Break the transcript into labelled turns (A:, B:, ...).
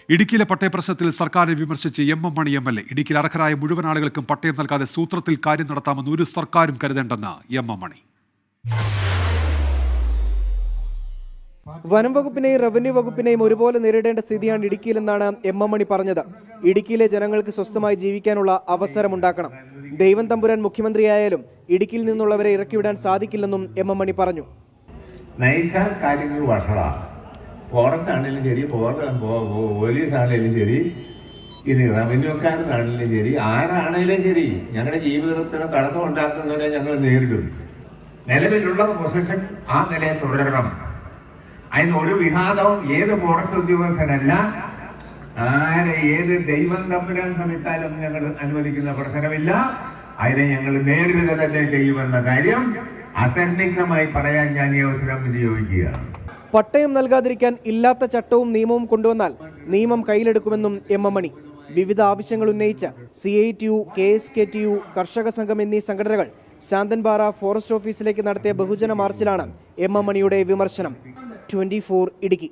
A: ഇടുക്കിയിലെ പട്ടയ പ്രശ്നത്തിൽ സർക്കാരിനെ വിമർശിച്ച് എം എം മണി MLA. ഇടുക്കിയിൽ അർഹരായ മുഴുവൻ ആളുകൾക്കും പട്ടയം നൽകാതെ സൂത്രത്തിൽ കാര്യം നടത്താമെന്ന് ഒരു സർക്കാരും കരുതേണ്ടെന്ന് എം എം മണി.
B: വനം വകുപ്പിനെയും റവന്യൂ വകുപ്പിനെയും ഒരുപോലെ നേരിടേണ്ട സ്ഥിതിയാണ് ഇടുക്കിയിലെന്നാണ് എം എം മണി പറഞ്ഞത്. ഇടുക്കിയിലെ ജനങ്ങൾക്ക് സ്വസ്ഥമായി ജീവിക്കാനുള്ള അവസരമുണ്ടാക്കണം. ദൈവം തമ്പുരാൻ മുഖ്യമന്ത്രിയായാലും ഇടുക്കിയിൽ നിന്നുള്ളവരെ ഇറക്കിവിടാൻ സാധിക്കില്ലെന്നും എം എം മണി പറഞ്ഞു.
C: കാര്യങ്ങൾ വഷളാണ്. ഫോറസ്റ്റ് ആണെങ്കിലും ശരി, പോലീസ് ആണെങ്കിലും ശരി, ഇനി റവന്യൂക്കാരനാണെങ്കിലും ശരി, ആരാണെങ്കിലും ശരി, ഞങ്ങളുടെ ജീവിതത്തിന് തടസ്സം ഉണ്ടാക്കുന്നവരെ ഞങ്ങൾ നേരിടും. നിലവിലുള്ള പൊസിഷൻ ആ നിലയിൽ തുടരണം. അതിന് ഒരു വിഘാതവും ഏത് ഫോറസ്റ്റ് ഉദ്യോഗസ്ഥനല്ല, ഏത് ദൈവം തമ്പുരാൻ ശ്രമിച്ചാലും ഞങ്ങൾ അനുവദിക്കുന്ന പ്രശ്നമില്ല. അതിനെ ഞങ്ങൾ നേരിടുക തന്നെ ചെയ്യുമെന്ന കാര്യം അസന്നിഗ്ധമായി പറയാൻ ഞാൻ ഈ അവസരം വിനിയോഗിക്കുകയാണ്.
B: പട്ടയം നൽകാതിരിക്കാൻ ഇല്ലാത്ത ചട്ടവും നിയമവും കൊണ്ടുവന്നാൽ നിയമം കയ്യിലെടുക്കുമെന്നും എം എം മണി. വിവിധ ആവശ്യങ്ങൾ ഉന്നയിച്ച CITU, KSKTU, കർഷക സംഘം എന്നീ സംഘടനകൾ ശാന്തൻപാറ ഫോറസ്റ്റ് ഓഫീസിലേക്ക് നടത്തിയ ബഹുജന മാർച്ചിലാണ് എം എം മണിയുടെ വിമർശനം. 24 ഇടുക്കി.